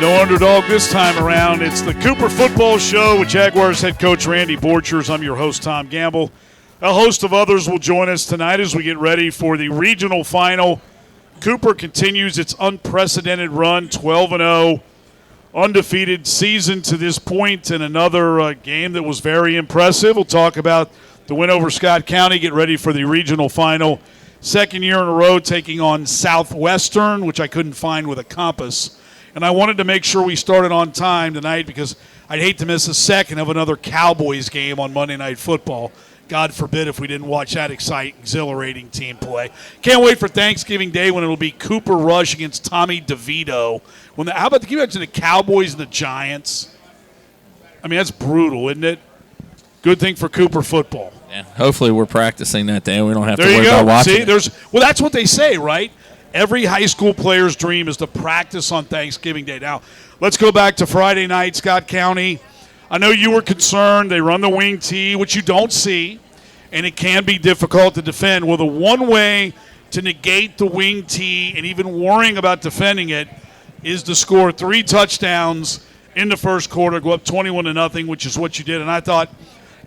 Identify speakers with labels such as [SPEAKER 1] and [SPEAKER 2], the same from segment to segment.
[SPEAKER 1] No underdog this time around. It's the Cooper Football Show with Jaguars head coach Randy Borchers. I'm your host, Tom Campbell. A host of others will join us tonight as we get ready for the regional final. Cooper continues its unprecedented run, 12-0, undefeated season to this point, and another game that was very impressive. We'll talk about the win over Scott County, get ready for the regional final. Second year in a row taking on Southwestern, which I couldn't find with a compass. And I wanted to make sure we started on time tonight because I'd hate to miss a second of another Cowboys game on Monday Night Football. God forbid if we didn't watch that exhilarating team play. Can't wait for Thanksgiving Day when it'll be Cooper Rush against Tommy DeVito. How about the Cowboys and the Giants? I mean, that's brutal, isn't it? Good thing for Cooper football.
[SPEAKER 2] Yeah, hopefully we're practicing that day. We don't have to
[SPEAKER 1] worry
[SPEAKER 2] about watching.
[SPEAKER 1] See, that's what they say, right? Every high school player's dream is to practice on Thanksgiving Day. Now, let's go back to Friday night, Scott County. I know you were concerned. They run the wing tee, which you don't see, and it can be difficult to defend. Well, the one way to negate the wing tee and even worrying about defending it is to score 3 touchdowns in the first quarter, go up 21-0, which is what you did. And I thought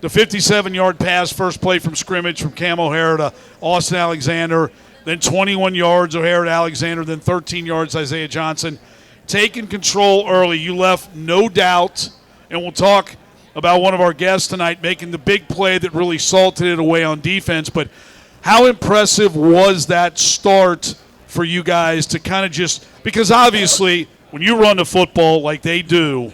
[SPEAKER 1] the 57-yard pass, first play from scrimmage from Cam O'Hara to Austin Alexander, then 21 yards O'Hara to Alexander, then 13 yards Isaiah Johnson. Taking control early. You left no doubt, and we'll talk about one of our guests tonight making the big play that really salted it away on defense. But how impressive was that start for you guys to kind of just – because obviously when you run the football like they do,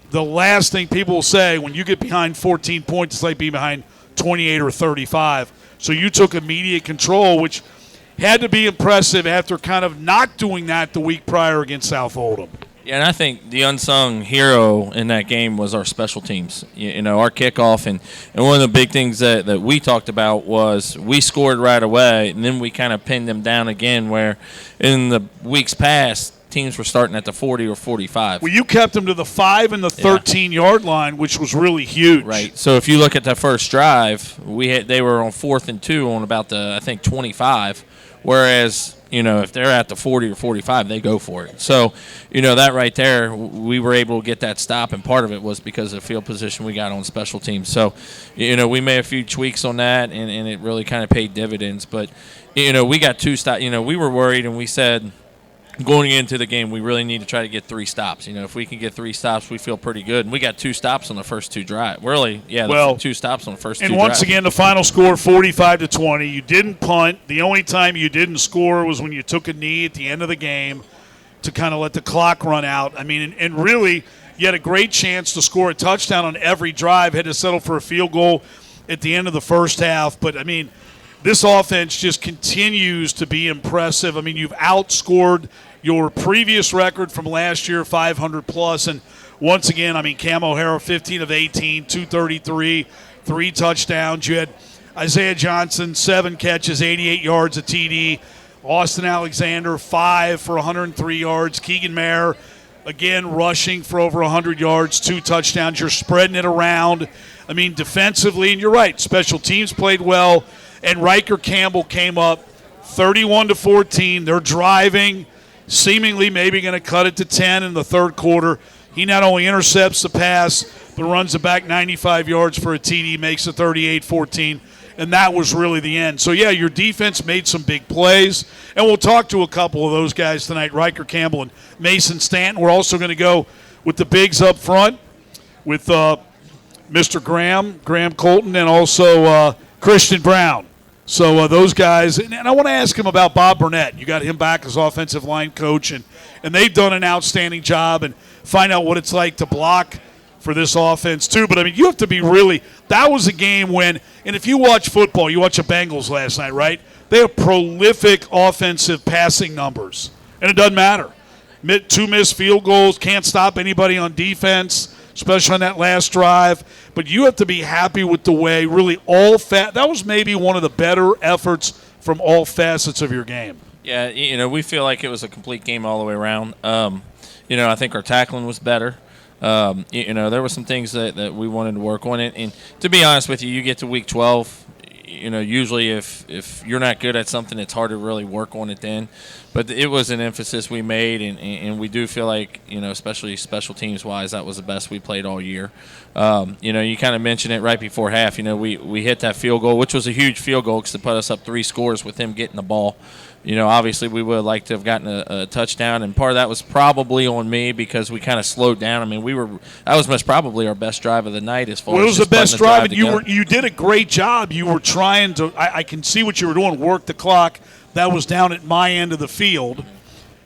[SPEAKER 1] the last thing people will say when you get behind 14 points is like being behind 28 or 35. So you took immediate control, which – had to be impressive after kind of not doing that the week prior against South Oldham.
[SPEAKER 2] Yeah, and I think the unsung hero in that game was our special teams. You know, our kickoff. And one of the big things that we talked about was we scored right away, and then we kind of pinned them down again where in the weeks past, teams were starting at the 40 or 45.
[SPEAKER 1] Well, you kept them to the 5 and the 13-yard line, which was really huge.
[SPEAKER 2] Right. So if you look at that first drive, they were on 4th and 2 on about the, I think, 25. Whereas, you know, if they're at the 40 or 45, they go for it. So, you know, that right there, we were able to get that stop, and part of it was because of the field position we got on special teams. So, you know, we made a few tweaks on that, and it really kind of paid dividends. But, you know, we got 2 stops. You know, we were worried, and we said – going into the game, we really need to try to get 3 stops. You know, if we can get 3 stops, we feel pretty good. And we got 2 stops on the first 2 drives. Really, 2 stops on the first 2 drives.
[SPEAKER 1] And once again, the final score, 45-20. You didn't punt. The only time you didn't score was when you took a knee at the end of the game to kind of let the clock run out. I mean, and really, you had a great chance to score a touchdown on every drive. Had to settle for a field goal at the end of the first half. But, I mean, this offense just continues to be impressive. I mean, you've outscored your previous record from last year, 500+. And once again, I mean, Cam O'Hara, 15 of 18, 233, 3 touchdowns. You had Isaiah Johnson, 7 catches, 88 yards, a TD. Austin Alexander, 5 for 103 yards. Keegan Mayer, again, rushing for over 100 yards, 2 touchdowns. You're spreading it around. I mean, defensively, and you're right, special teams played well. And Ryker Campbell came up 31-14. They're driving, seemingly maybe going to cut it to 10 in the third quarter. He not only intercepts the pass, but runs it back 95 yards for a TD, makes it 38-14, and that was really the end. So, yeah, your defense made some big plays, and we'll talk to a couple of those guys tonight, Ryker Campbell and Mason Stanton. We're also going to go with the bigs up front with Mr. Graham Colton, and also Christian Brown. So those guys, and I want to ask him about Bob Burnett. You got him back as offensive line coach, and they've done an outstanding job, and find out what it's like to block for this offense too. But, I mean, you have to be really – that was a game when – and if you watch football, you watch the Bengals last night, right? They have prolific offensive passing numbers, and it doesn't matter. 2 missed field goals, can't stop anybody on defense, especially on that last drive. But you have to be happy with the way really that was maybe one of the better efforts from all facets of your game.
[SPEAKER 2] Yeah, you know, we feel like it was a complete game all the way around. You know, I think our tackling was better. You know, there were some things that we wanted to work on. And to be honest with you, you get to week 12, usually if you're not good at something, it's hard to really work on it then. But it was an emphasis we made, and we do feel like, especially special teams wise, that was the best we played all year. You kind of mentioned it right before half. We hit that field goal, which was a huge field goal because it put us up 3 scores with him getting the ball. Obviously we would have liked to have gotten a touchdown, and part of that was probably on me because we kind of slowed down. I mean, that was most probably our best drive of the night as far as
[SPEAKER 1] it was the best drive, and you did a great job. You were trying to. I can see what you were doing. Work the clock. That was down at my end of the field,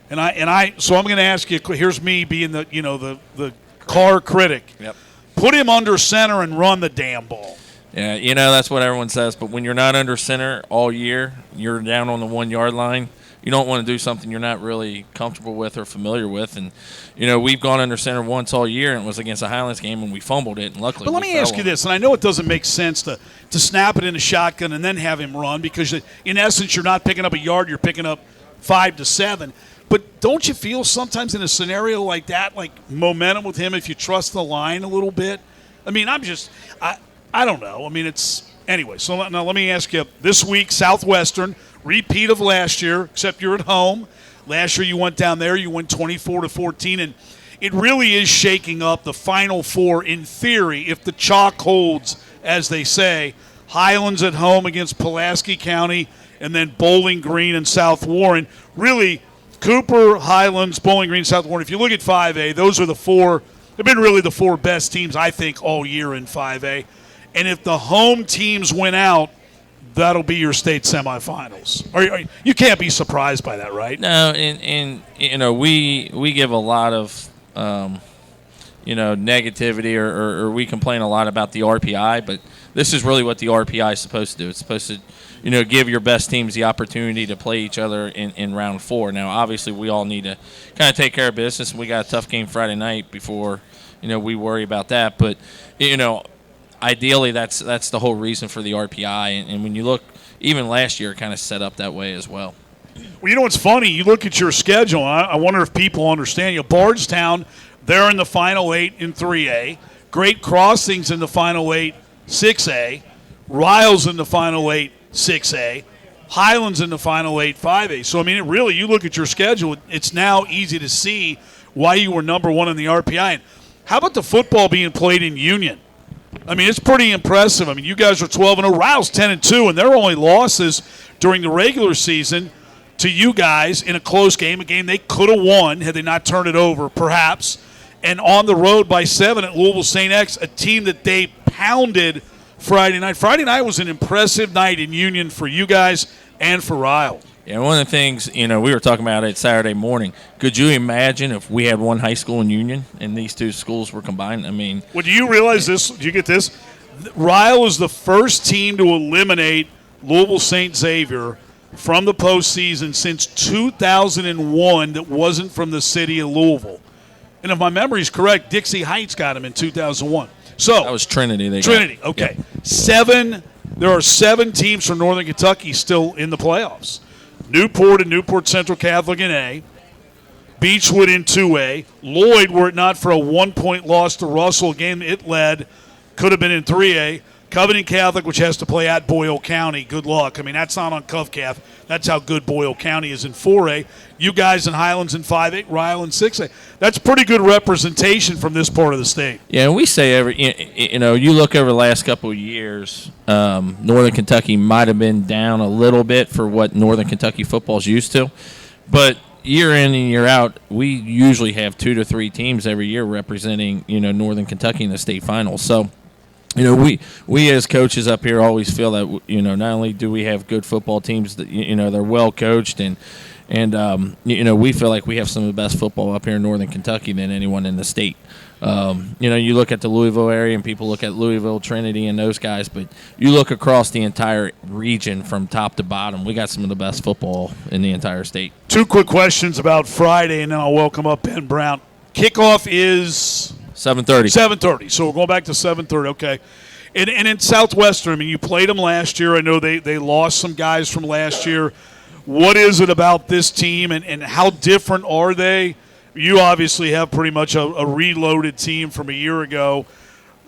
[SPEAKER 1] so I'm going to ask you. Here's me being the car critic.
[SPEAKER 2] Yep.
[SPEAKER 1] Put him under center and run the damn ball.
[SPEAKER 2] Yeah, that's what everyone says. But when you're not under center all year, you're down on the 1-yard line. You don't want to do something you're not really comfortable with or familiar with. And, we've gone under center once all year, and it was against a Highlands game, and we fumbled it, and luckily
[SPEAKER 1] But let me ask you this, and I know it doesn't make sense to snap it in a shotgun and then have him run because, in essence, you're not picking up a yard, you're picking up 5 to 7. But don't you feel sometimes in a scenario like that, like momentum with him if you trust the line a little bit? I mean, I don't know. I mean, anyway, so now let me ask you, this week, Southwestern, repeat of last year, except you're at home. Last year you went down there, you won 24-14, and it really is shaking up the Final Four in theory if the chalk holds, as they say. Highlands at home against Pulaski County, and then Bowling Green and South Warren. Really, Cooper, Highlands, Bowling Green, South Warren. If you look at 5A, those are they've been really the 4 best teams, I think, all year in 5A. And if the home teams win out, that'll be your state semifinals. You can't be surprised by that, right?
[SPEAKER 2] No, and we give a lot of negativity or we complain a lot about the RPI, but this is really what the RPI is supposed to do. It's supposed to give your best teams the opportunity to play each other in round 4. Now, obviously, we all need to kind of take care of business, and we got a tough game Friday night before we worry about that. But ideally, that's the whole reason for the RPI. And when you look, even last year, it kind of set up that way as well.
[SPEAKER 1] Well, what's funny? You look at your schedule, and I wonder if people understand. Bardstown, they're in the Final 8 in 3A. Great Crossings in the Final 8, 6A. Riles in the Final 8, 6A. Highlands in the Final 8, 5A. So, I mean, you look at your schedule, it's now easy to see why you were number 1 in the RPI. And how about the football being played in Union? I mean, it's pretty impressive. I mean, you guys are 12-0. Riles 10-2, and their only losses during the regular season to you guys in a close game, a game they could have won had they not turned it over, perhaps, and on the road by 7 at Louisville St. X, a team that they pounded Friday night. Friday night was an impressive night in Union for you guys and for Ryle.
[SPEAKER 2] Yeah, one of the things, we were talking about it Saturday morning. Could you imagine if we had one high school in Union and these 2 schools were combined? I mean.
[SPEAKER 1] Well, do you realize this? Do you get this? Ryle is the first team to eliminate Louisville St. Xavier from the postseason since 2001 that wasn't from the city of Louisville. And if my memory is correct, Dixie Heights got him in 2001. So
[SPEAKER 2] that was Trinity.
[SPEAKER 1] Trinity, okay. Yep. There are 7 teams from Northern Kentucky still in the playoffs. Newport and Newport Central Catholic in A. Beechwood in 2A. Lloyd, were it not for a 1-point loss to Russell, a game it led, could have been in 3A. Covington Catholic, which has to play at Boyle County. Good luck. I mean, that's not on CovCath. That's how good Boyle County is in 4A. You guys in Highlands in 5A, Ryle in 6A. That's pretty good representation from this part of the state.
[SPEAKER 2] Yeah, and we say you look over the last couple of years, Northern Kentucky might have been down a little bit for what Northern Kentucky football's used to. But year in and year out, we usually have 2 to 3 teams every year representing, Northern Kentucky in the state finals. So, we as coaches up here always feel that, not only do we have good football teams that, they're well coached and we feel like we have some of the best football up here in Northern Kentucky than anyone in the state. You look at the Louisville area and people look at Louisville, Trinity, and those guys, but you look across the entire region from top to bottom, we got some of the best football in the entire state. 2
[SPEAKER 1] quick questions about Friday, and then I'll welcome up Ben Brown. Kickoff is
[SPEAKER 2] 7:30.
[SPEAKER 1] 7:30. So we're going back to 7:30. Okay. And in Southwestern, I mean, you played them last year. I know they lost some guys from last year. What is it about this team, and how different are they? You obviously have pretty much a reloaded team from a year ago.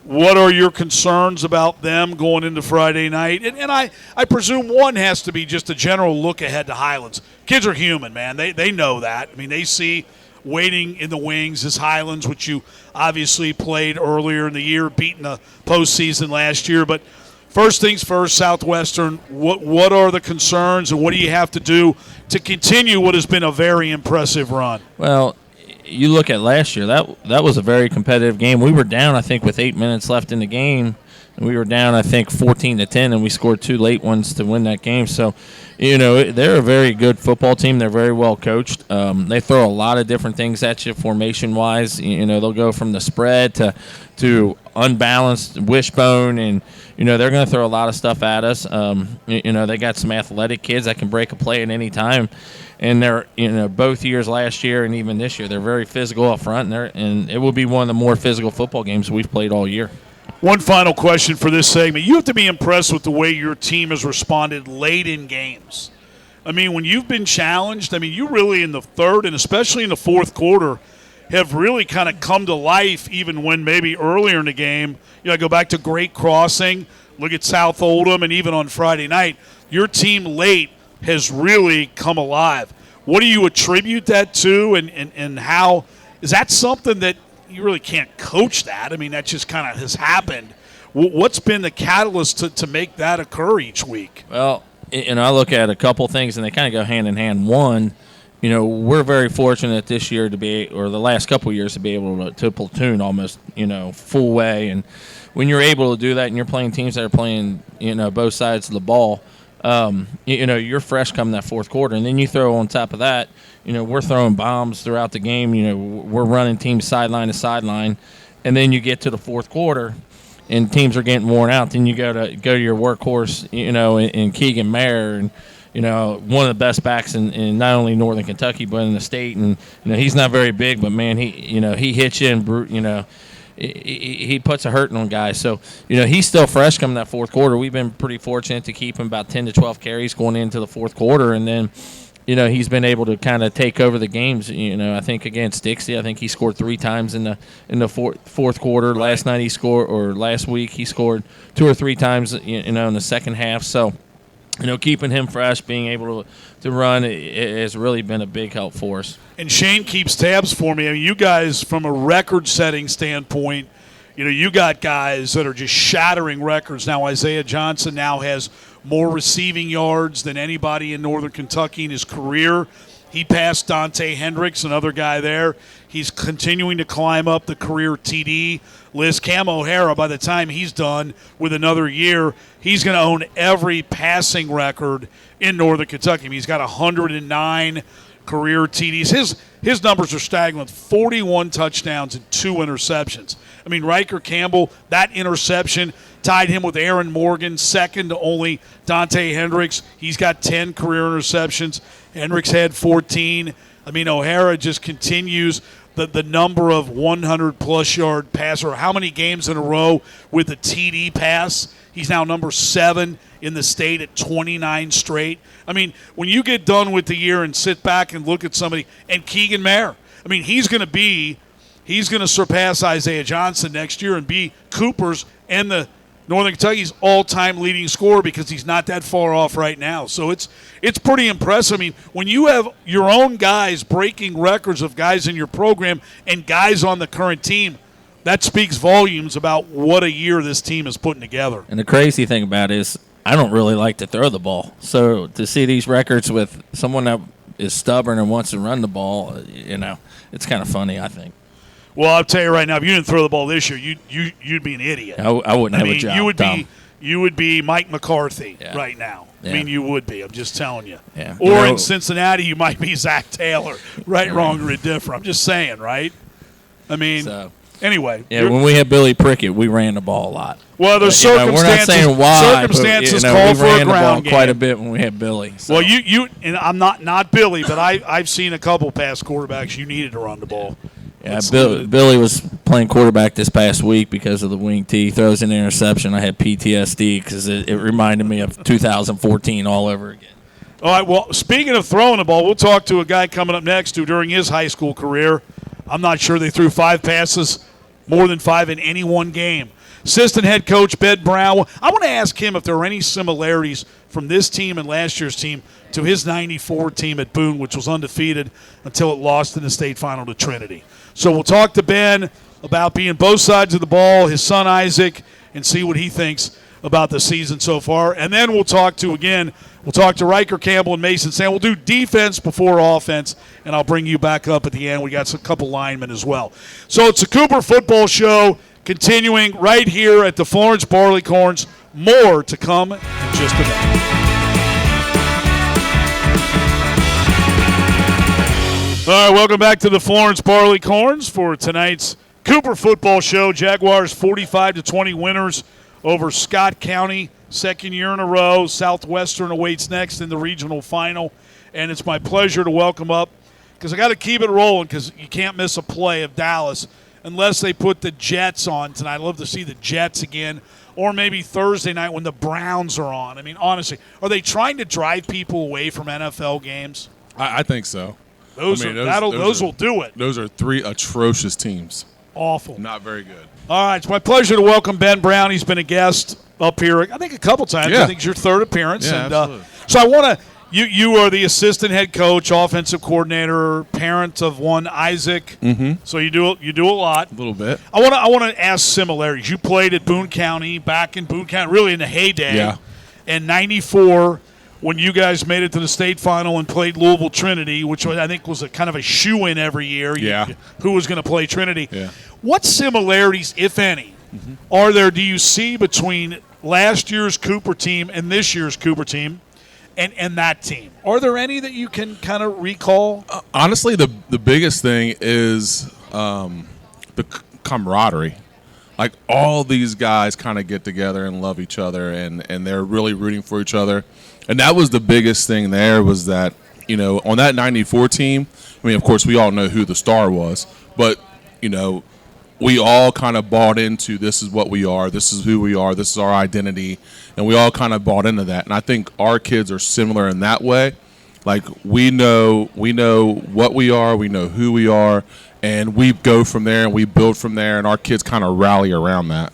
[SPEAKER 1] What are your concerns about them going into Friday night? And I presume one has to be just a general look ahead to Highlands. Kids are human, man. They know that. I mean, they see waiting in the wings is Highlands, which you obviously played earlier in the year, beating the postseason last year. But first things first, Southwestern, what are the concerns and what do you have to do to continue what has been a very impressive run?
[SPEAKER 2] Well, you look at last year, that was a very competitive game. We were down, I think, with 8 minutes left in the game. And we were down, I think, 14-10, and we scored 2 late ones to win that game. So, they're a very good football team. They're very well coached. They throw a lot of different things at you formation-wise. They'll go from the spread to unbalanced wishbone, and they're going to throw a lot of stuff at us. They got some athletic kids that can break a play at any time. And they're, both years last year and even this year, they're very physical up front, and it will be one of the more physical football games we've played all year.
[SPEAKER 1] One final question for this segment. You have to be impressed with the way your team has responded late in games. I mean, when you've been challenged, you really in the third and especially in the fourth quarter have really kind of come to life even when maybe earlier in the game, go back to Great Crossing, look at South Oldham, and even on Friday night, your team late has really come alive. What do you attribute that to, and how – is that something that you really can't coach that? That just kind of has happened. What's been the catalyst to make that occur each week?
[SPEAKER 2] Well, I look at a couple things, and they kind of go hand in hand. One, we're very fortunate this year or the last couple of years to be able to platoon almost, full way. And when you're able to do that and you're playing teams that are playing, both sides of the ball, you're fresh come that fourth quarter. And then you throw on top of that, we're throwing bombs throughout the game. We're running teams sideline to sideline. And then you get to the fourth quarter and teams are getting worn out. Then you go to your workhorse, in Keegan Mayer, and one of the best backs in not only Northern Kentucky but in the state. And he's not very big, but man, he hits you and he puts a hurting on guys. So he's still fresh coming that fourth quarter. We've been pretty fortunate to keep him about 10 to 12 carries going into the fourth quarter, and then he's been able to kind of take over the games. I think against Dixie, I think he scored 3 times in the fourth quarter.
[SPEAKER 1] Right.
[SPEAKER 2] Last night last week he scored 2 or 3 times in the second half. So keeping him fresh, being able to run, it has really been a big help for us.
[SPEAKER 1] And Shane keeps tabs for me. You guys, from a record-setting standpoint, you got guys that are just shattering records. Now, Isaiah Johnson now has more receiving yards than anybody in Northern Kentucky in his career. He passed Dante Hendricks, another guy there. He's continuing to climb up the career TD list. Cam O'Hara, by the time he's done with another year, he's going to own every passing record in Northern Kentucky. He's got 109 career TDs. His numbers are staggering, 41 touchdowns and 2 interceptions. Ryker Campbell, that interception tied him with Aaron Morgan, second to only Dante Hendricks. He's got 10 career interceptions. Hendricks had 14. O'Hara just continues the number of 100-plus yard passer. How many games in a row with a TD pass? He's now number 7 in the state at 29 straight. When you get done with the year and sit back and look at somebody, and Keegan Mayer, he's going to surpass Isaiah Johnson next year and be Cooper's and the Northern Kentucky's all-time leading scorer, because he's not that far off right now. So it's pretty impressive. When you have your own guys breaking records of guys in your program and guys on the current team, that speaks volumes about what a year this team is putting together.
[SPEAKER 2] And the crazy thing about it is I don't really like to throw the ball. So to see these records with someone that is stubborn and wants to run the ball, it's kind of funny, I think.
[SPEAKER 1] Well, I'll tell you right now, if you didn't throw the ball this year, you'd be an idiot.
[SPEAKER 2] I wouldn't have a job.
[SPEAKER 1] You would be Mike McCarthy right now.
[SPEAKER 2] Yeah.
[SPEAKER 1] You would be. I'm just telling you.
[SPEAKER 2] Yeah.
[SPEAKER 1] Or in Cincinnati, you might be Zach Taylor. Right, wrong, or indifferent. I'm just saying, right? Anyway.
[SPEAKER 2] Yeah, when we had Billy Prickett, we ran the ball a lot.
[SPEAKER 1] Well, the
[SPEAKER 2] circumstances. We're not saying why.
[SPEAKER 1] Circumstances
[SPEAKER 2] but,
[SPEAKER 1] call for a ground game.
[SPEAKER 2] We ran the ball quite a bit when we had Billy. So.
[SPEAKER 1] Well, you and I'm not Billy, but I've seen a couple past quarterbacks you needed to run the ball.
[SPEAKER 2] Yeah, Billy was playing quarterback this past week because of the wing tee. Throws an interception. I had PTSD because it reminded me of 2014 all over again.
[SPEAKER 1] All right, well, speaking of throwing the ball, we'll talk to a guy coming up next who during his high school career, I'm not sure they threw 5 passes more than 5 in any one game. Assistant head coach Ben Brown. I want to ask him if there are any similarities from this team and last year's team to his 94 team at Boone, which was undefeated until it lost in the state final to Trinity. So we'll talk to Ben about being both sides of the ball, his son Isaac, and see what he thinks about the season so far. And then we'll talk to Ryker, Campbell, and Mason Sand. We'll do defense before offense, and I'll bring you back up at the end. We got a couple linemen as well. So it's a Cooper football show continuing right here at the Florence Barleycorns. More to come in just a minute. All right, welcome back to the Florence Barleycorns for tonight's Cooper football show. Jaguars 45-20 winners over Scott County, second year in a row. Southwestern awaits next in the regional final. And it's my pleasure to welcome up, because I got to keep it rolling because you can't miss a play of Dallas unless they put the Jets on tonight. I'd love to see the Jets again, or maybe Thursday night when the Browns are on. I mean, honestly, are they trying to drive people away from NFL games?
[SPEAKER 3] I think so.
[SPEAKER 1] Those will do it.
[SPEAKER 3] Those are 3 atrocious teams.
[SPEAKER 1] Awful.
[SPEAKER 3] Not very good.
[SPEAKER 1] All right, it's my pleasure to welcome Ben Brown. He's been a guest up here, I think, a couple times.
[SPEAKER 3] Yeah.
[SPEAKER 1] I think it's your third appearance.
[SPEAKER 3] Yeah, absolutely.
[SPEAKER 1] So I want to – you are the assistant head coach, offensive coordinator, parent of one Isaac.
[SPEAKER 3] Mm-hmm.
[SPEAKER 1] So you do a lot.
[SPEAKER 3] A little bit.
[SPEAKER 1] I want to ask similarities. You played at Boone County, back in Boone County, really in the heyday.
[SPEAKER 3] Yeah.
[SPEAKER 1] In 94, when you guys made it to the state final and played Louisville Trinity, which I think was a kind of a shoe-in every year.
[SPEAKER 3] Yeah.
[SPEAKER 1] Who was going to play Trinity.
[SPEAKER 3] Yeah.
[SPEAKER 1] What similarities, if any, are there, do you see between last year's Cooper team and this year's Cooper team and that team? Are there any that you can kind of recall?
[SPEAKER 3] Honestly, the biggest thing is the camaraderie. Like, all these guys kind of get together and love each other, and they're really rooting for each other. And that was the biggest thing there, was that, on that 94 team, I mean, of course, we all know who the star was, but, we all kind of bought into this is what we are, this is who we are, this is our identity, and we all kind of bought into that. And I think our kids are similar in that way. Like, we know what we are, we know who we are, and we go from there and we build from there, and our kids kind of rally around that.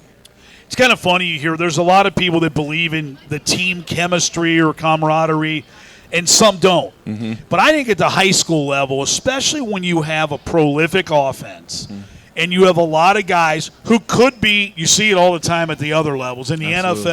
[SPEAKER 1] It's kind of funny you hear there's a lot of people that believe in the team chemistry or camaraderie, and some don't. Mm-hmm. But I think at the high school level, especially when you have a prolific offense, and you have a lot of guys who could be, you see it all the time at the other levels. In the
[SPEAKER 3] Absolutely.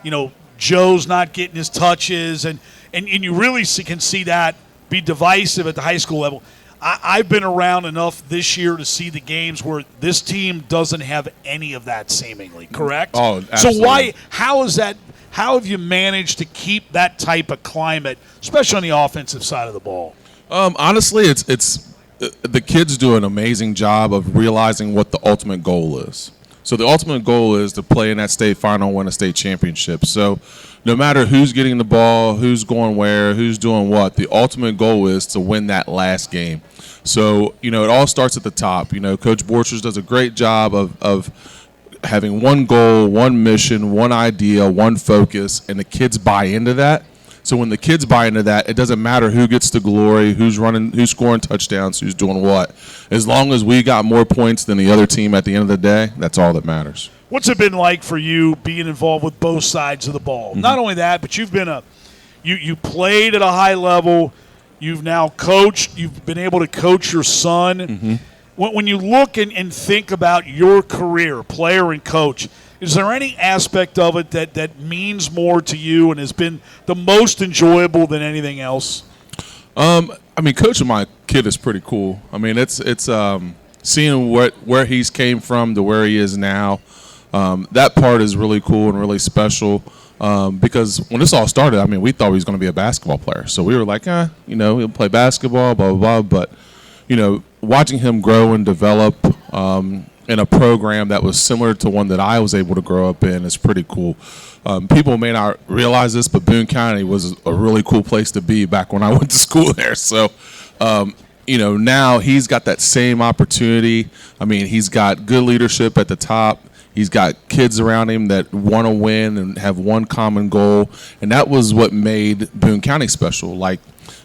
[SPEAKER 1] NFL, Joe's not getting his touches, and you really can see that be divisive at the high school level. I've been around enough this year to see the games where this team doesn't have any of that seemingly, correct?
[SPEAKER 3] Oh, absolutely.
[SPEAKER 1] So how is that? How have you managed to keep that type of climate, especially on the offensive side of the ball?
[SPEAKER 3] Honestly, it's the kids do an amazing job of realizing what the ultimate goal is. So the ultimate goal is to play in that state final, win a state championship. So no matter who's getting the ball, who's going where, who's doing what, the ultimate goal is to win that last game. So, it all starts at the top. Coach Borchers does a great job of having one goal, one mission, one idea, one focus, and the kids buy into that. So when the kids buy into that, it doesn't matter who gets the glory, who's running, who's scoring touchdowns, who's doing what. As long as we got more points than the other team at the end of the day, that's all that matters.
[SPEAKER 1] What's it been like for you being involved with both sides of the ball? Mm-hmm. Not only that, but you've been you played at a high level. You've now coached. You've been able to coach your son.
[SPEAKER 3] Mm-hmm.
[SPEAKER 1] When you look and think about your career, player and coach, is there any aspect of it that means more to you and has been the most enjoyable than anything else?
[SPEAKER 3] Coaching my kid is pretty cool. I mean, it's seeing where he's came from to where he is now. That part is really cool and really special. Because when this all started, we thought he was going to be a basketball player. So we were like, he'll play basketball, blah, blah, blah. But, watching him grow and develop in a program that was similar to one that I was able to grow up in is pretty cool. People may not realize this, but Boone County was a really cool place to be back when I went to school there. So, now he's got that same opportunity. He's got good leadership at the top. He's got kids around him that want to win and have one common goal. And that was what made Boone County special. Like,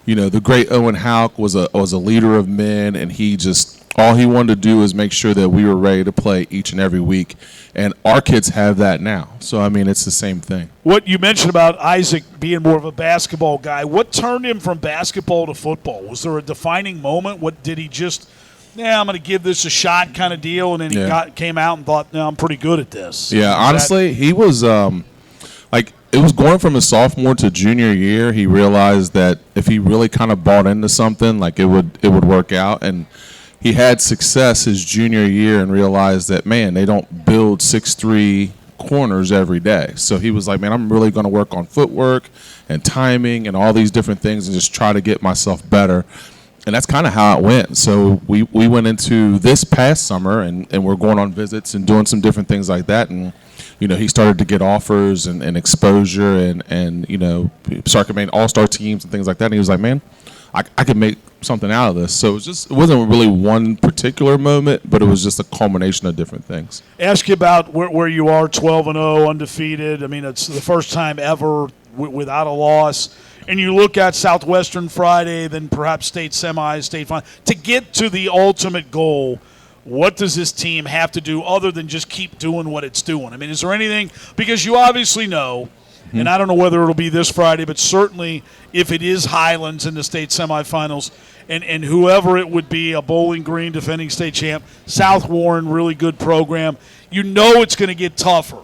[SPEAKER 3] the great Owen Houck was a leader of men, and he just All he wanted to do is make sure that we were ready to play each and every week. And our kids have that now. So, I mean, it's the same thing.
[SPEAKER 1] What you mentioned about Isaac being more of a basketball guy, what turned him from basketball to football? Was there a defining moment? What did he just, I'm going to give this a shot kind of deal, and then he came out and thought, no, I'm pretty good at this?
[SPEAKER 3] Yeah, honestly, he was it was going from his sophomore to junior year. He realized that if he really kind of bought into something, like it would work out. And he had success his junior year and realized that, man, they don't build 6'3" corners every day. So he was like, man, I'm really going to work on footwork and timing and all these different things and just try to get myself better. And that's kind of how it went. So we went into this past summer and we're going on visits and doing some different things like that. And, he started to get offers and exposure and started to make all-star teams and things like that. And he was like, man, I could make something out of this. So it wasn't really one particular moment, but it was just a culmination of different things.
[SPEAKER 1] Ask you about where you are, 12-0, undefeated. I mean, it's the first time ever without a loss. And you look at Southwestern Friday, then perhaps state semis, state final. To get to the ultimate goal, what does this team have to do other than just keep doing what it's doing? I mean, is there anything – because you obviously know – and I don't know whether it'll be this Friday, but certainly if it is Highlands in the state semifinals and whoever it would be, a Bowling Green defending state champ, South Warren, really good program, it's going to get tougher.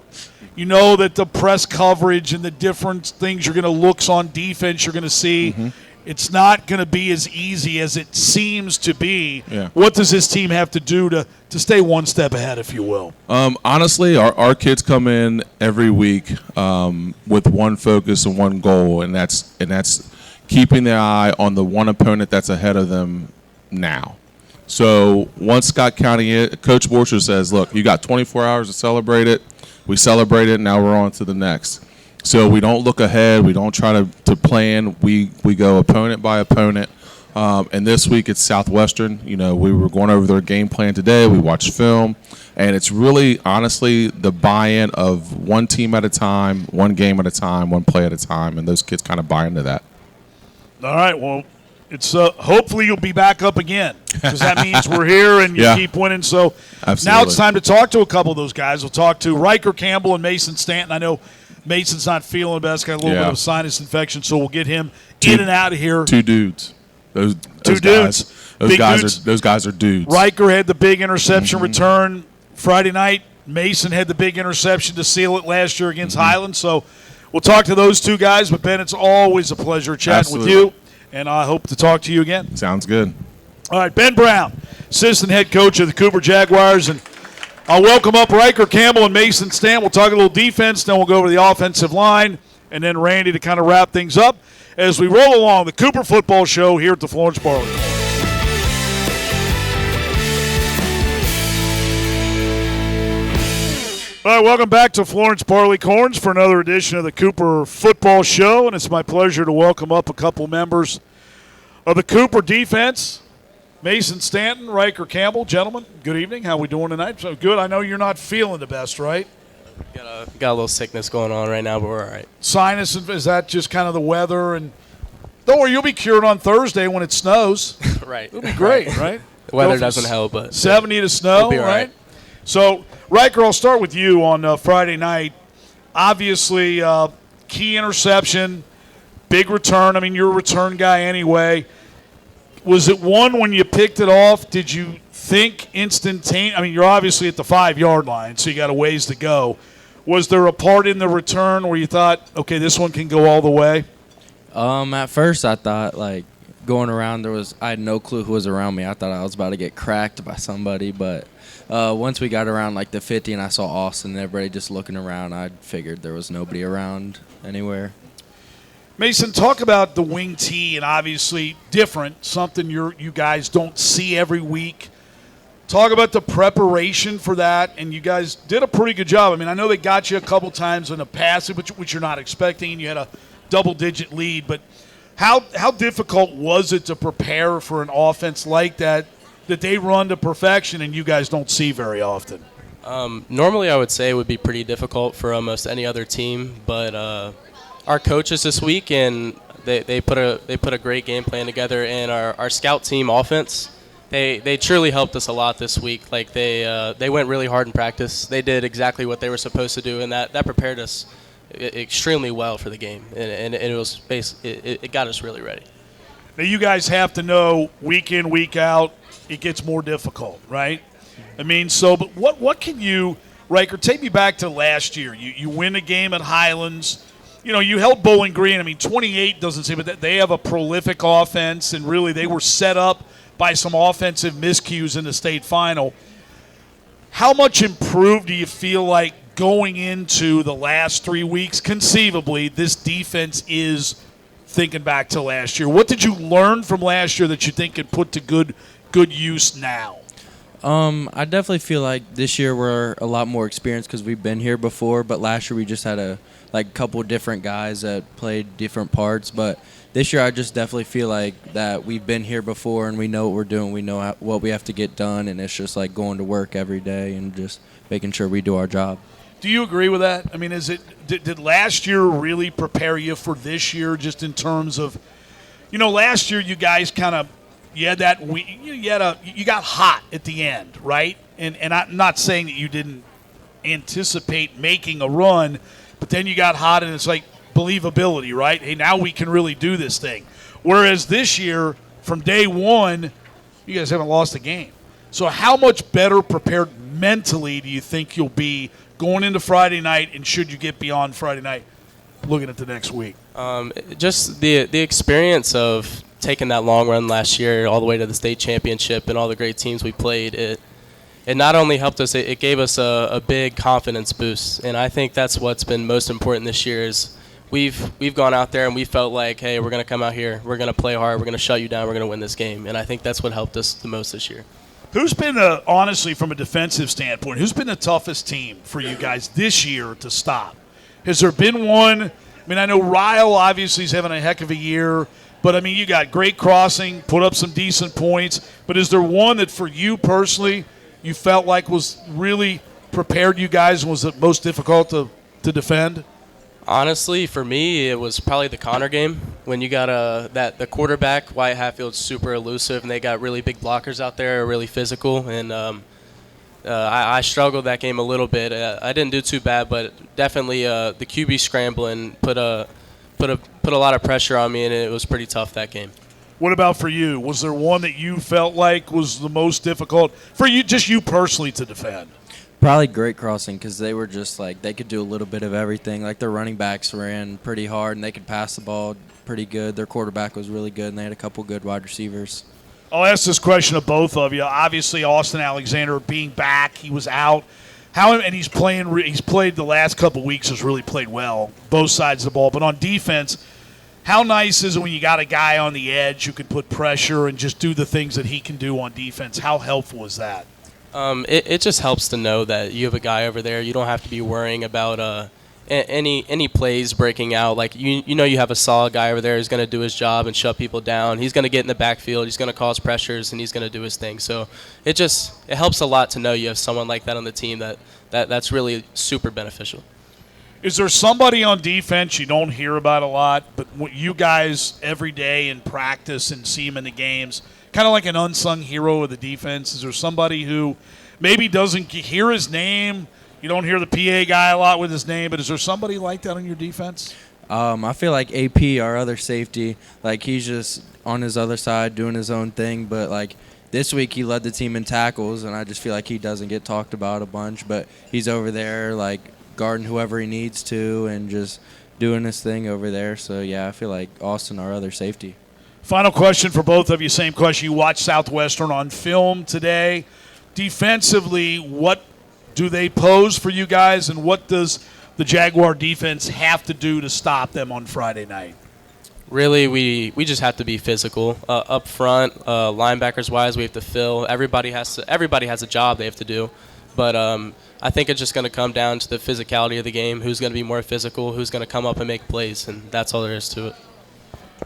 [SPEAKER 1] You know that the press coverage and the different things you're going to looks on defense you're going to see, it's not going to be as easy as it seems to be.
[SPEAKER 3] Yeah.
[SPEAKER 1] What does this team have to do to stay one step ahead, if you will?
[SPEAKER 3] Honestly, our kids come in every week with one focus and one goal, and that's keeping their eye on the one opponent that's ahead of them now. So once Scott County, Coach Borchers says, look, you got 24 hours to celebrate it. We celebrate it, now we're on to the next. So we don't look ahead. We don't try to plan. We go opponent by opponent. And this week it's Southwestern. We were going over their game plan today. We watched film. And it's really, honestly, the buy-in of one team at a time, one game at a time, one play at a time. And those kids kind of buy into that.
[SPEAKER 1] All right, well, it's hopefully you'll be back up again because that means we're here and you keep winning. So
[SPEAKER 3] Absolutely.
[SPEAKER 1] Now it's time to talk to a couple of those guys. We'll talk to Ryker, Campbell, and Mason Stanton. I know Mason's not feeling the best, got a little bit of a sinus infection, so we'll get him in and out of here.
[SPEAKER 3] Two dudes. Those
[SPEAKER 1] dudes.
[SPEAKER 3] Those guys are dudes.
[SPEAKER 1] Ryker had the big interception return Friday night. Mason had the big interception to seal it last year against Highland. So we'll talk to those two guys. But, Ben, it's always a pleasure chatting with you, and I hope to talk to you again.
[SPEAKER 3] Sounds good.
[SPEAKER 1] All right, Ben Brown, assistant head coach of the COOOPER Jaguars, and I'll welcome up Ryker, Campbell, and Mason Stanton. We'll talk a little defense, then we'll go over the offensive line, and then Randy to kind of wrap things up as we roll along the COOOPER Football Show here at the Florence Barleycorn. All right, welcome back to Florence Barleycorns for another edition of the COOOPER Football Show, and it's my pleasure to welcome up a couple members of the COOOPER defense. Mason Stanton, Ryker Campbell. Gentlemen, good evening. How we doing tonight? So good. I know you're not feeling the best, right?
[SPEAKER 4] Got a little sickness going on right now, but we're all right.
[SPEAKER 1] Sinus, is that just kind of the weather? And don't worry, you'll be cured on Thursday when it snows.
[SPEAKER 4] Right.
[SPEAKER 1] It'll be great, right?
[SPEAKER 4] The weather doesn't help, but
[SPEAKER 1] 70 to snow,
[SPEAKER 4] we'll be all right?
[SPEAKER 1] So, Ryker, I'll start with you on Friday night. Obviously, key interception, big return. I mean, you're a return guy anyway. Was it one when you picked it off? Did you think instantaneous? I mean, you're obviously at the 5-yard line, so you got a ways to go. Was there a part in the return where you thought, okay, this one can go all the way?
[SPEAKER 5] At first I thought, going around, I had no clue who was around me. I thought I was about to get cracked by somebody, but once we got around the 50 and I saw Austin and everybody just looking around, I figured there was nobody around anywhere.
[SPEAKER 1] Mason, talk about the wing tee, and obviously different, something you guys don't see every week. Talk about the preparation for that, and you guys did a pretty good job. I mean, I know they got you a couple times in the past, which you're not expecting. You had a double-digit lead, but how difficult was it to prepare for an offense like that they run to perfection and you guys don't see very often?
[SPEAKER 4] Normally I would say it would be pretty difficult for almost any other team, but our coaches this week, and they put a great game plan together, and our scout team offense they truly helped us a lot this week. Like they went really hard in practice. They did exactly what they were supposed to do, and that prepared us extremely well for the game. And it was it got us really ready.
[SPEAKER 1] Now you guys have to know week in, week out, it gets more difficult, right? I mean, but what can you, Ryker, take me back to last year. You win a game at Highlands. You know, you held Bowling Green. I mean, 28 doesn't seem, but they have a prolific offense, and really they were set up by some offensive miscues in the state final. How much improved do you feel like going into the last 3 weeks? Conceivably, this defense is, thinking back to last year. What did you learn from last year that you think could put to good use now?
[SPEAKER 5] I definitely feel like this year we're a lot more experienced because we've been here before, but last year we just had a couple different guys that played different parts. But this year I just definitely feel like that we've been here before and we know what we're doing. We know what we have to get done, and it's just like going to work every day and just making sure we do our job. Do
[SPEAKER 1] you agree with that? I mean, did last year really prepare you for this year, just in terms of, last year you guys kind of, you got hot at the end, right? And I'm not saying that you didn't anticipate making a run, but then you got hot and it's like believability, right? Hey, now we can really do this thing. Whereas this year, from day one, you guys haven't lost a game. So how much better prepared mentally do you think you'll be going into Friday night, and should you get beyond Friday night, looking at the next week?
[SPEAKER 4] Just the experience of taking that long run last year all the way to the state championship and all the great teams we played, it not only helped us, it gave us a big confidence boost. And I think that's what's been most important this year is we've gone out there and we felt like, hey, we're going to come out here, we're going to play hard, we're going to shut you down, we're going to win this game. And I think that's what helped us the most this year.
[SPEAKER 1] Who's been, honestly, from a defensive standpoint, who's been the toughest team for you guys this year to stop? Has there been one? I mean, I know Ryle obviously is having a heck of a year, but, I mean, you got great crossing, put up some decent points. But is there one that for you personally you felt like was really prepared you guys and was the most difficult to defend?
[SPEAKER 4] Honestly, for me, it was probably the Connor game when you got the quarterback, Wyatt Hatfield's super elusive, and they got really big blockers out there, really physical, and I struggled that game a little bit. I didn't do too bad, but definitely the QB scrambling put a lot of pressure on me, and it was pretty tough that game.
[SPEAKER 1] What about for you? Was there one that you felt like was the most difficult for you, just you personally, to defend?
[SPEAKER 5] Probably great crossing because they were just like they could do a little bit of everything. Like their running backs ran pretty hard and they could pass the ball pretty good. Their quarterback was really good and they had a couple good wide receivers.
[SPEAKER 1] I'll ask this question of both of you. Obviously, Austin Alexander being back, he was out. And he's playing. He's played the last couple weeks. Has really played well, both sides of the ball. But on defense, how nice is it when you got a guy on the edge who can put pressure and just do the things that he can do on defense? How helpful is that?
[SPEAKER 4] It just helps to know that you have a guy over there. You don't have to be worrying about any plays breaking out. Like you have a solid guy over there who's going to do his job and shut people down. He's going to get in the backfield. He's going to cause pressures and he's going to do his thing. So it helps a lot to know you have someone like that on the team that's really super beneficial.
[SPEAKER 1] Is there somebody on defense you don't hear about a lot, but what you guys every day in practice and see him in the games, kind of like an unsung hero of the defense? Is there somebody who maybe doesn't hear his name? You don't hear the PA guy a lot with his name, but is there somebody like that on your defense?
[SPEAKER 5] I feel like AP, our other safety, like he's just on his other side doing his own thing. But like this week he led the team in tackles, and I just feel like he doesn't get talked about a bunch. But he's over there like guarding whoever he needs to and just doing his thing over there. So, yeah, I feel like Austin, our other safety.
[SPEAKER 1] Final question for both of you. Same question. You watched Southwestern on film today. Defensively, what do they pose for you guys, and what does the Jaguar defense have to do to stop them on Friday night?
[SPEAKER 4] Really, we just have to be physical. Up front, linebackers-wise, we have to fill. Everybody has a job they have to do. But I think it's just going to come down to the physicality of the game, who's going to be more physical, who's going to come up and make plays, and that's all there is to it.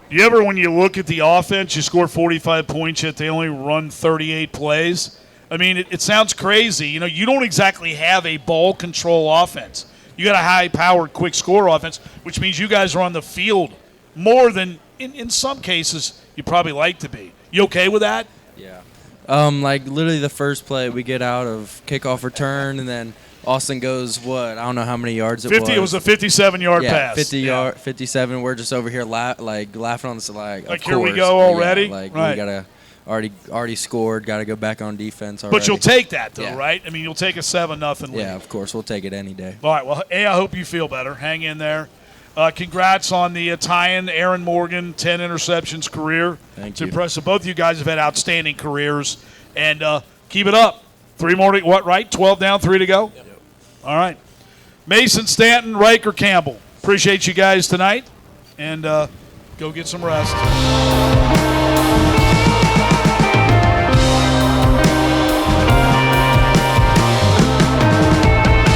[SPEAKER 1] Do you ever, when you look at the offense, you score 45 points, yet they only run 38 plays? I mean, it sounds crazy. You don't exactly have a ball control offense. You got a high-powered, quick-score offense, which means you guys are on the field more than, in some cases, you probably like to be. You okay with that?
[SPEAKER 5] Yeah. Like literally the first play we get out of kickoff return, and then Austin goes I don't know how many yards it
[SPEAKER 1] 50.
[SPEAKER 5] was.
[SPEAKER 1] It was a 57-yard pass.
[SPEAKER 5] 57. We're just over here laughing on the side.
[SPEAKER 1] Like here we go already.
[SPEAKER 5] Yeah,
[SPEAKER 1] right.
[SPEAKER 5] We gotta already scored. Got to go back on defense already.
[SPEAKER 1] But you'll take that though,
[SPEAKER 5] Yeah.
[SPEAKER 1] right? I mean, you'll take a 7-0 lead.
[SPEAKER 5] Yeah, of course we'll take it any day.
[SPEAKER 1] All right. Well, I hope you feel better. Hang in there. Congrats on the tie-in, Aaron Morgan, 10 interceptions career.
[SPEAKER 5] Thank
[SPEAKER 1] It's
[SPEAKER 5] you.
[SPEAKER 1] impressive. Both of you guys have had outstanding careers, and keep it up. 3 more. Right? 12 down, 3 to go. Yep. All right. Mason, Stanton, Ryker, Campbell. Appreciate you guys tonight, and go get some rest.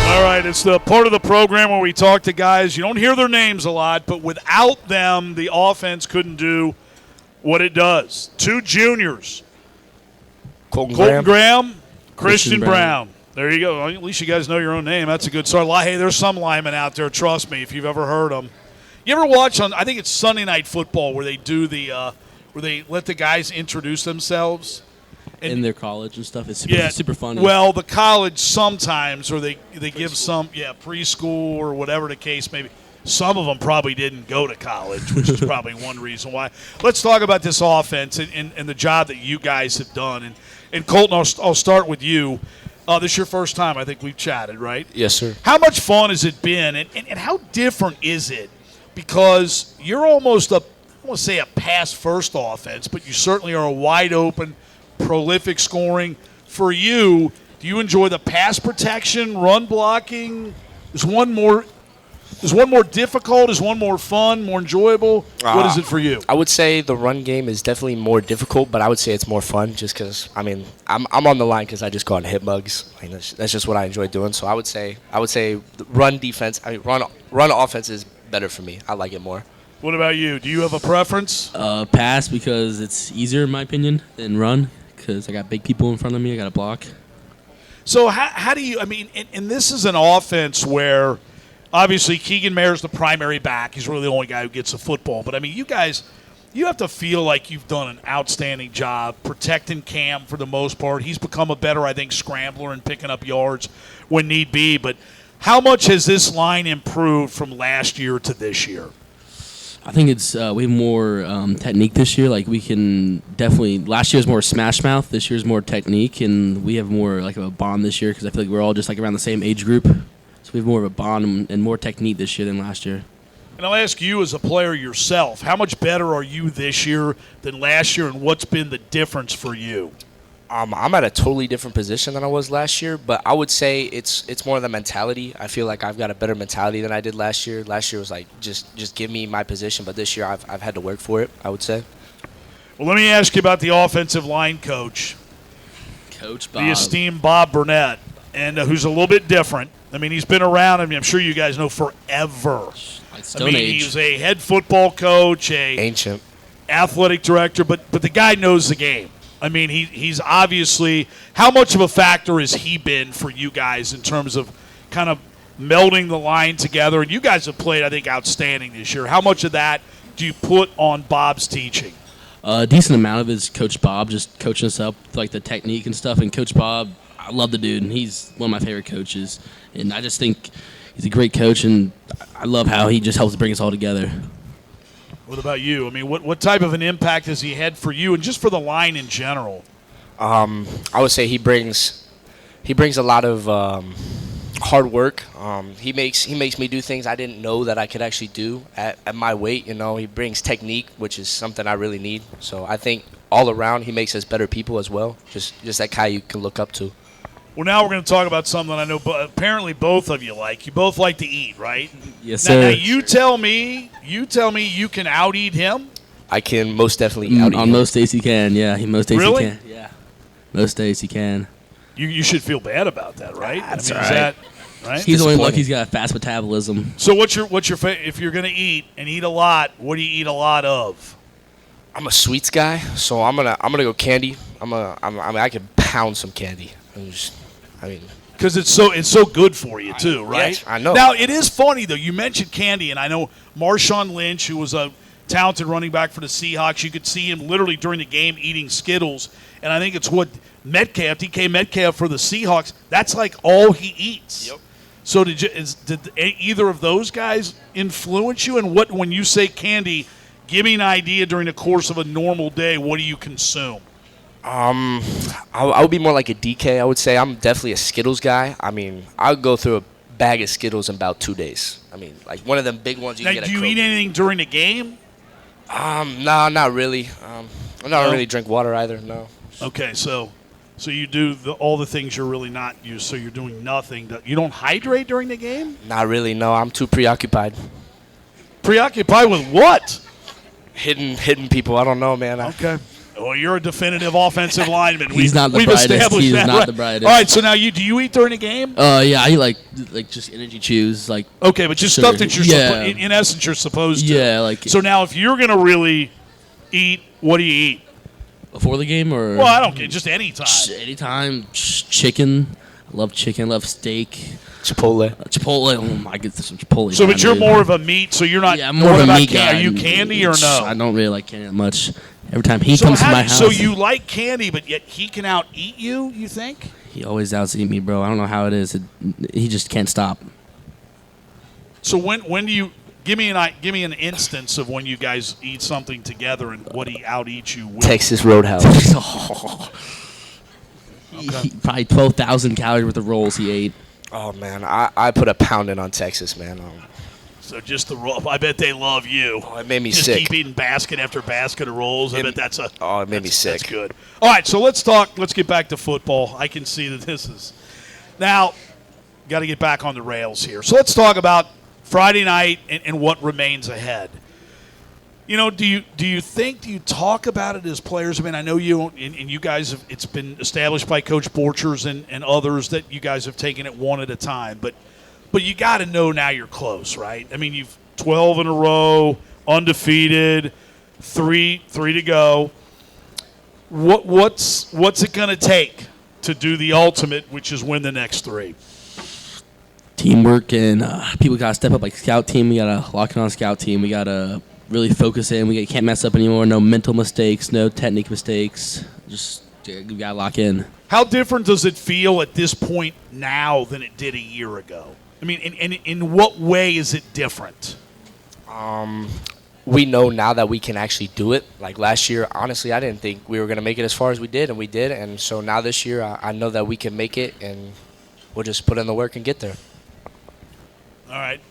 [SPEAKER 1] All right, it's the part of the program where we talk to guys. You don't hear their names a lot, but without them, the offense couldn't do what it does. 2 juniors, Colton Graham, Christian Brown. There you go. Well, at least you guys know your own name. That's a good start. Hey, there's some linemen out there, trust me, if you've ever heard them. You ever watch on, I think it's Sunday Night Football, where they do where they let the guys introduce themselves?
[SPEAKER 6] In their college and stuff. It's super funny.
[SPEAKER 1] Well, the college sometimes, or they give some, preschool or whatever the case may be. Some of them probably didn't go to college, which is probably one reason why. Let's talk about this offense and the job that you guys have done. And Colton, I'll start with you. This is your first time, I think we've chatted, right?
[SPEAKER 4] Yes, sir.
[SPEAKER 1] How much fun has it been, and how different is it? Because you're almost I don't want to say a pass-first offense, but you certainly are a wide-open, prolific scoring. For you, do you enjoy the pass protection, run blocking? Is one more difficult? Is one more fun, more enjoyable? What is it for you?
[SPEAKER 7] I would say the run game is definitely more difficult, but I would say it's more fun just because, I'm on the line because I just go out and hit mugs. That's just what I enjoy doing. So I would say the run offense is better for me. I like it more.
[SPEAKER 1] What about you? Do you have a preference?
[SPEAKER 6] Pass because it's easier, in my opinion, than run because I got big people in front of me. I got to block.
[SPEAKER 1] So how do you – and this is an offense where – obviously, Keegan Mayer's the primary back. He's really the only guy who gets the football. But, you guys, you have to feel like you've done an outstanding job protecting Cam for the most part. He's become a better, I think, scrambler and picking up yards when need be. But how much has this line improved from last year to this year?
[SPEAKER 6] I think it's we have more technique this year. Like we can definitely. Last year was more smash mouth. This year's more technique, and we have more like of a bond this year because I feel like we're all just like around the same age group. So we have more of a bond and more technique this year than last year.
[SPEAKER 1] And I'll ask you as a player yourself, how much better are you this year than last year, and what's been the difference for you?
[SPEAKER 7] I'm at a totally different position than I was last year, but I would say it's more the mentality. I feel like I've got a better mentality than I did last year. Last year was like just give me my position, but this year I've had to work for it, I would say.
[SPEAKER 1] Well, let me ask you about the offensive line coach.
[SPEAKER 6] Coach Bob.
[SPEAKER 1] The esteemed Bob Burnett, and who's a little bit different. He's been around, I'm sure you guys know, forever.
[SPEAKER 6] Like Stone Age.
[SPEAKER 1] He was a head football coach,
[SPEAKER 7] Ancient
[SPEAKER 1] athletic director, but the guy knows the game. He's obviously – how much of a factor has he been for you guys in terms of kind of melding the line together? And you guys have played, I think, outstanding this year. How much of that do you put on Bob's teaching?
[SPEAKER 6] A decent amount of it is Coach Bob just coaching us up, like the technique and stuff. And Coach Bob, I love the dude, and he's one of my favorite coaches. And I just think he's a great coach, and I love how he just helps bring us all together.
[SPEAKER 1] What about you? What type of an impact has he had for you and just for the line in general?
[SPEAKER 7] I would say he brings a lot of hard work. He makes me do things I didn't know that I could actually do at my weight. He brings technique, which is something I really need. So I think all around he makes us better people as well. Just that guy you can look up to.
[SPEAKER 1] Well, now we're going to talk about something I know apparently both of you like. You both like to eat, right?
[SPEAKER 6] Yes, sir.
[SPEAKER 1] Now you tell me you can out-eat him?
[SPEAKER 7] I can most definitely out-eat
[SPEAKER 6] On
[SPEAKER 7] him.
[SPEAKER 6] most days he can, yeah. Most days
[SPEAKER 1] Really?
[SPEAKER 6] he can. Yeah. Most days he can.
[SPEAKER 1] You should feel bad about that, right?
[SPEAKER 6] That's
[SPEAKER 1] is
[SPEAKER 6] all right.
[SPEAKER 1] that right?
[SPEAKER 6] He's only lucky he's got a fast metabolism.
[SPEAKER 1] So what's your if you're going to eat and eat a lot, what do you eat a lot of?
[SPEAKER 7] I'm a sweets guy, so I'm gonna go candy. I can pound some candy.
[SPEAKER 1] Because it's so good for you too, right?
[SPEAKER 7] Yes, I know.
[SPEAKER 1] Now it is funny though. You mentioned candy, and I know Marshawn Lynch, who was a talented running back for the Seahawks. You could see him literally during the game eating Skittles, and I think it's what DK Metcalf for the Seahawks, that's like all he eats.
[SPEAKER 7] Yep.
[SPEAKER 1] So did either of those guys influence you? And when you say candy, give me an idea during the course of a normal day, what do you consume?
[SPEAKER 7] I would be more like a DK, I would say. I'm definitely a Skittles guy. I mean, I'll go through a bag of Skittles in about 2 days. I mean, like one of them big ones you
[SPEAKER 1] Now,
[SPEAKER 7] can get
[SPEAKER 1] do you eat anything during the game?
[SPEAKER 7] No, not really. I don't really drink water either, no.
[SPEAKER 1] Okay, so you do all the things you're really not used, so you're doing nothing. You don't hydrate during the game?
[SPEAKER 7] Not really, no. I'm too preoccupied.
[SPEAKER 1] Preoccupied with what?
[SPEAKER 7] Hitting people. I don't know, man.
[SPEAKER 1] Okay. Well, you're a definitive offensive lineman.
[SPEAKER 6] He's not the
[SPEAKER 1] we've
[SPEAKER 6] brightest.
[SPEAKER 1] established
[SPEAKER 6] He's
[SPEAKER 1] that,
[SPEAKER 6] not
[SPEAKER 1] right?
[SPEAKER 6] the brightest.
[SPEAKER 1] All right, so now do you eat during the game?
[SPEAKER 6] Yeah, I eat like just energy chews, like.
[SPEAKER 1] Okay, but just
[SPEAKER 6] sugar.
[SPEAKER 1] stuff that you're
[SPEAKER 6] Yeah.
[SPEAKER 1] in essence you're supposed to.
[SPEAKER 6] Yeah, like.
[SPEAKER 1] So now if you're going to really eat, what do you eat?
[SPEAKER 6] Before the game or?
[SPEAKER 1] Well, I don't care. Just anytime.
[SPEAKER 6] Anytime. Chicken. I love chicken. I love steak.
[SPEAKER 7] Chipotle.
[SPEAKER 6] Chipotle. Oh my goodness, some Chipotle.
[SPEAKER 1] So, but
[SPEAKER 6] time,
[SPEAKER 1] you're
[SPEAKER 6] dude.
[SPEAKER 1] more of a meat, so you're not.
[SPEAKER 6] Yeah, I'm more of
[SPEAKER 1] what
[SPEAKER 6] a
[SPEAKER 1] about
[SPEAKER 6] meat guy.
[SPEAKER 1] Are you candy or no?
[SPEAKER 6] I don't really like candy that much. Every time he
[SPEAKER 1] So
[SPEAKER 6] comes to my house.
[SPEAKER 1] So you like candy, but yet he can out-eat you, you think?
[SPEAKER 6] He always out-eat me, bro. I don't know how it is. He just can't stop.
[SPEAKER 1] So when do you give me an instance of when you guys eat something together and what he out-eats you with?
[SPEAKER 7] Texas Roadhouse.
[SPEAKER 6] Probably 12,000 calories worth of rolls he ate.
[SPEAKER 7] Oh, man. I put a pound in on Texas, man.
[SPEAKER 1] So just the roll. I bet they love you.
[SPEAKER 7] Oh, it made me
[SPEAKER 1] just
[SPEAKER 7] sick.
[SPEAKER 1] Keep eating basket after basket of rolls. I bet that's a.
[SPEAKER 7] Oh, it made me sick.
[SPEAKER 1] That's good. All right, so let's talk. Let's get back to football. I can see that this is now. Got to get back on the rails here. So let's talk about Friday night and what remains ahead. You know, do you talk about it as players? I mean, I know you and you guys have. It's been established by Coach Borchers and others that you guys have taken it one at a time, but you got to know now you're close, right? I mean, you've 12 in a row, undefeated, three to go. What's it going to take to do the ultimate, which is win the next 3?
[SPEAKER 6] Teamwork and people got to step up like scout team. We got to lock in on scout team. We got to really focus in. We can't mess up anymore. No mental mistakes, no technique mistakes. Just we got to lock in.
[SPEAKER 1] How different does it feel at this point now than it did a year ago? I mean, in what way is it different?
[SPEAKER 7] We know now that we can actually do it. Like last year, honestly, I didn't think we were going to make it as far as we did, and we did. And so now this year, I know that we can make it, and we'll just put in the work and get there.
[SPEAKER 1] All right.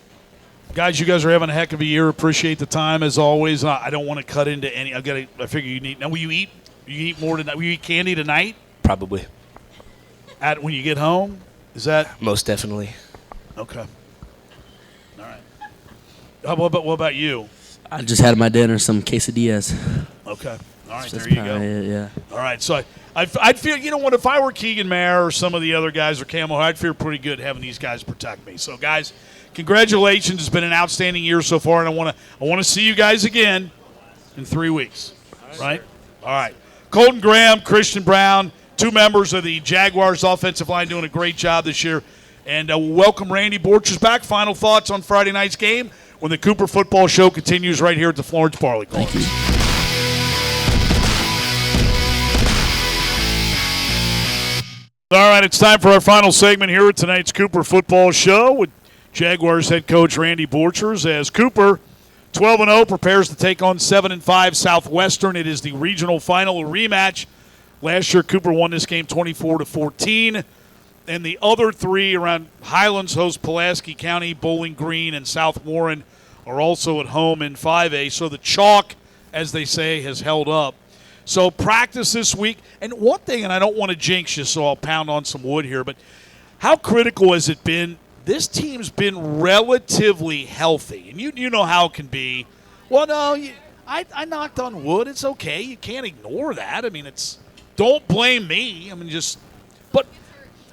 [SPEAKER 1] Guys, you guys are having a heck of a year. Appreciate the time, as always. I don't want to cut into any. I figure you need. Now, will you eat? You eat more tonight? Will you eat candy tonight?
[SPEAKER 7] Probably.
[SPEAKER 1] When you get home? Is that?
[SPEAKER 7] Most definitely.
[SPEAKER 1] Okay. All right. What about you?
[SPEAKER 6] I just had my dinner, some quesadillas.
[SPEAKER 1] Okay. All right,
[SPEAKER 6] That's
[SPEAKER 1] there you go.
[SPEAKER 6] it, yeah.
[SPEAKER 1] All right, so I'd feel, you know what, if I were Keegan Mayer or some of the other guys or Campbell, I'd feel pretty good having these guys protect me. So, guys, congratulations. It's been an outstanding year so far, and I want to see you guys again in 3 weeks. Right? All right. Colton Graham, Christian Brown, 2 members of the Jaguars offensive line doing a great job this year. And welcome Randy Borchers back. Final thoughts on Friday night's game when the Cooper Football Show continues right here at the Florence Barleycorn.
[SPEAKER 6] Thank you.
[SPEAKER 1] All right, it's time for our final segment here at tonight's Cooper Football Show with Jaguars head coach Randy Borchers as Cooper, 12-0, prepares to take on 7-5 Southwestern. It is the regional final, a rematch. Last year, Cooper won this game 24-14. And the other 3 around Highlands host Pulaski County, Bowling Green, and South Warren are also at home in 5A. So the chalk, as they say, has held up. So practice this week. And one thing, and I don't want to jinx you, so I'll pound on some wood here, but how critical has it been? This team's been relatively healthy. And you know how it can be. Well, no, I knocked on wood. It's okay. You can't ignore that. I mean, don't blame me. I mean,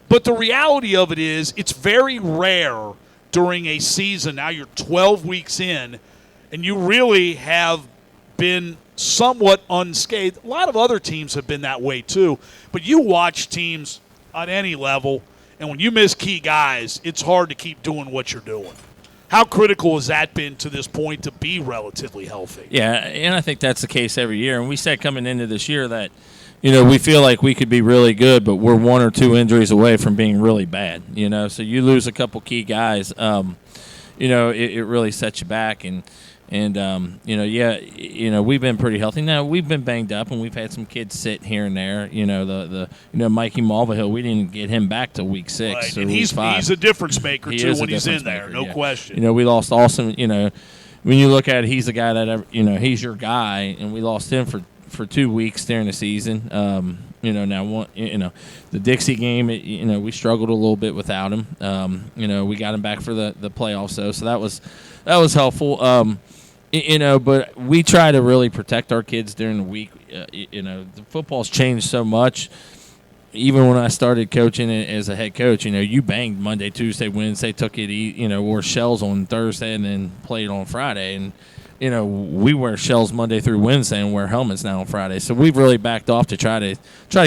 [SPEAKER 1] But the reality of it is it's very rare during a season. Now you're 12 weeks in, and you really have been somewhat unscathed. A lot of other teams have been that way too. But you watch teams at any level, and when you miss key guys, it's hard to keep doing what you're doing. How critical has that been to this point to be relatively healthy?
[SPEAKER 2] Yeah, and I think that's the case every year. And we said coming into this year that, we feel like we could be really good, but we're 1 or 2 injuries away from being really bad. So you lose a couple key guys, it really sets you back. And we've been pretty healthy. Now we've been banged up, and we've had some kids sit here and there. Mikey Mulvihill, we didn't get him back till week 6.
[SPEAKER 1] Right.
[SPEAKER 2] Or
[SPEAKER 1] and
[SPEAKER 2] he's
[SPEAKER 1] a difference maker
[SPEAKER 2] he
[SPEAKER 1] too
[SPEAKER 2] is
[SPEAKER 1] when
[SPEAKER 2] a
[SPEAKER 1] he's in
[SPEAKER 2] difference
[SPEAKER 1] there,
[SPEAKER 2] maker,
[SPEAKER 1] no
[SPEAKER 2] yeah.
[SPEAKER 1] question.
[SPEAKER 2] We lost Austin. When you look at it, he's the guy that he's your guy, and we lost him for 2 weeks during the season. The Dixie game, we struggled a little bit without him. We got him back for the playoffs though, so that was helpful. But we try to really protect our kids during the week. The football's changed so much. Even when I started coaching as a head coach, you banged Monday, Tuesday, Wednesday, took it, wore shells on Thursday, and then played on Friday. And we wear shells Monday through Wednesday and wear helmets now on Friday. So we've really backed off to try to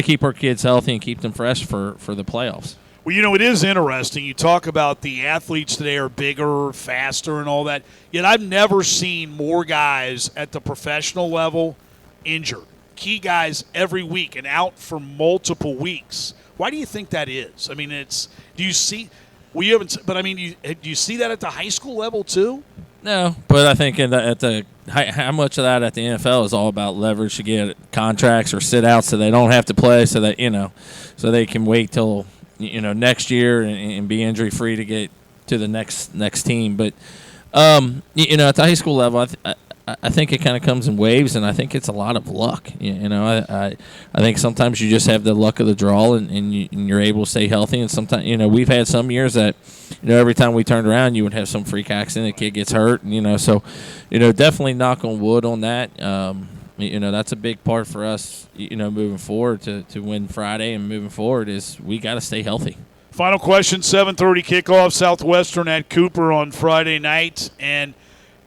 [SPEAKER 2] keep our kids healthy and keep them fresh for the playoffs.
[SPEAKER 1] Well, it is interesting. You talk about the athletes today are bigger, faster, and all that. Yet I've never seen more guys at the professional level injured. Key guys every week and out for multiple weeks. Why do you think that is? I mean, do you see that at the high school level too?
[SPEAKER 2] No, but I think how much of that at the NFL is all about leverage to get contracts or sit out so they don't have to play, so that so they can wait till next year and be injury free to get to the next team. But at the high school level, I think it kind of comes in waves, and I think it's a lot of luck. I think sometimes you just have the luck of the draw, and you're able to stay healthy. And sometimes we've had some years that every time we turned around, you would have some freak accident, a kid gets hurt, and so definitely knock on wood on that. That's a big part for us. Moving forward to win Friday and moving forward is we got to stay healthy.
[SPEAKER 1] Final question: 7:30 kickoff. Southwestern at COOOPER on Friday night, and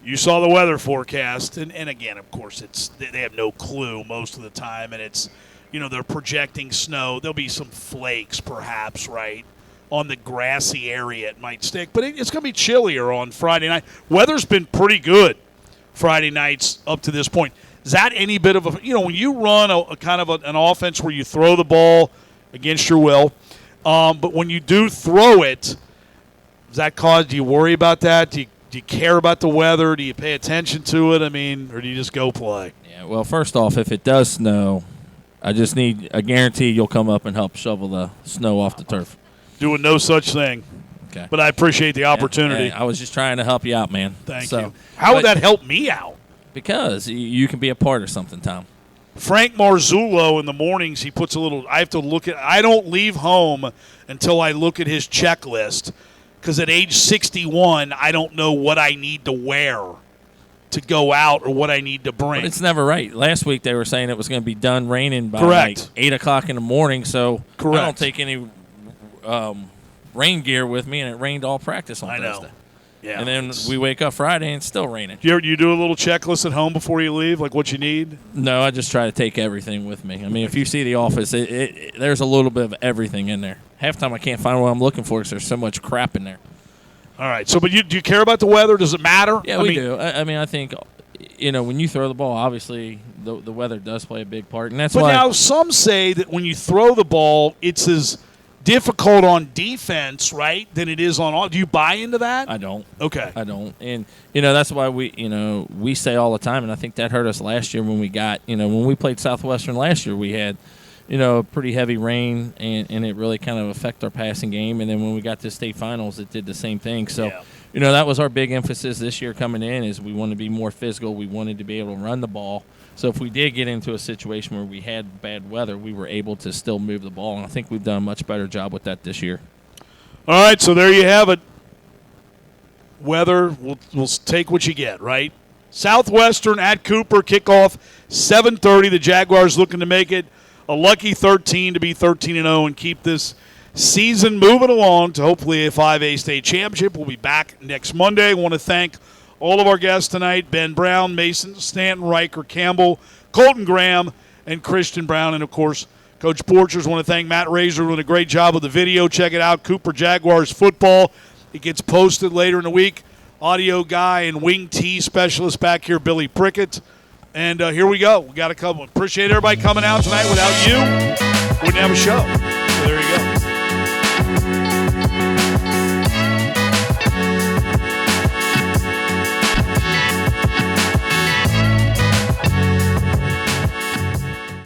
[SPEAKER 1] you saw the weather forecast, and again, of course, they have no clue most of the time, and it's they're projecting snow. There'll be some flakes, perhaps, right on the grassy area. It might stick, but it's going to be chillier on Friday night. Weather's been pretty good Friday nights up to this point. Is that any bit of when you run a kind of an offense where you throw the ball against your will, but when you do throw it, do you worry about that? Do you care about the weather? Do you pay attention to it? I mean, or do you just go play?
[SPEAKER 2] Yeah, well, first off, if it does snow, I just need a guarantee you'll come up and help shovel the snow off the turf.
[SPEAKER 1] Doing no such thing.
[SPEAKER 2] Okay.
[SPEAKER 1] But I appreciate the opportunity.
[SPEAKER 2] I was just trying to help you out, man.
[SPEAKER 1] Thank you. How would that help me out?
[SPEAKER 2] Because you can be a part of something, Tom.
[SPEAKER 1] Frank Marzullo in the mornings, he puts I don't leave home until I look at his checklist, because at age 61, I don't know what I need to wear to go out or what I need to bring.
[SPEAKER 2] But it's never right. Last week they were saying it was going to be done raining by
[SPEAKER 1] Correct.
[SPEAKER 2] like 8 o'clock in the morning, so
[SPEAKER 1] Correct.
[SPEAKER 2] I don't take any rain gear with me, and it rained all practice on Thursday.
[SPEAKER 1] Yeah.
[SPEAKER 2] And then we wake up Friday and it's still raining.
[SPEAKER 1] You do a little checklist at home before you leave, like what you need?
[SPEAKER 2] No, I just try to take everything with me. I mean, if you see the office, there's a little bit of everything in there. Half the time I can't find what I'm looking for because there's so much crap in there.
[SPEAKER 1] All right. So, but do you care about the weather? Does it matter?
[SPEAKER 2] Yeah, we do. I think, when you throw the ball, obviously the weather does play a big part, and that's why.
[SPEAKER 1] But now some say that when you throw the ball, it's as difficult on defense, right, than it is on all. Do you buy into that?
[SPEAKER 2] I don't.
[SPEAKER 1] Okay.
[SPEAKER 2] I don't. And, that's why we say all the time, and I think that hurt us last year when we got, when we played Southwestern last year, we had, pretty heavy rain, and it really kind of affected our passing game. And then when we got to state finals, it did the same thing. So, that was our big emphasis this year coming in, is we wanted to be more physical. We wanted to be able to run the ball. So if we did get into a situation where we had bad weather, we were able to still move the ball, and I think we've done a much better job with that this year.
[SPEAKER 1] All right, so there you have it. Weather, we'll take what you get, right? Southwestern at COOOPER, kickoff 7:30. The Jaguars looking to make it a lucky 13 to be 13-0 and keep this season moving along to hopefully a 5A state championship. We'll be back next Monday. I want to thank all of our guests tonight: Ben Brown, Mason, Stanton, Ryker, Campbell, Colton Graham, and Christian Brown. And, of course, Coach Borchers. Want to thank Matt Razor, doing a great job with the video. Check it out, COOOPER Jaguars football. It gets posted later in the week. audio guy and wing tee specialist back here, Billy Prickett. And here we go. We got a couple. Appreciate everybody coming out tonight. Without you, wouldn't have a show. So there you go.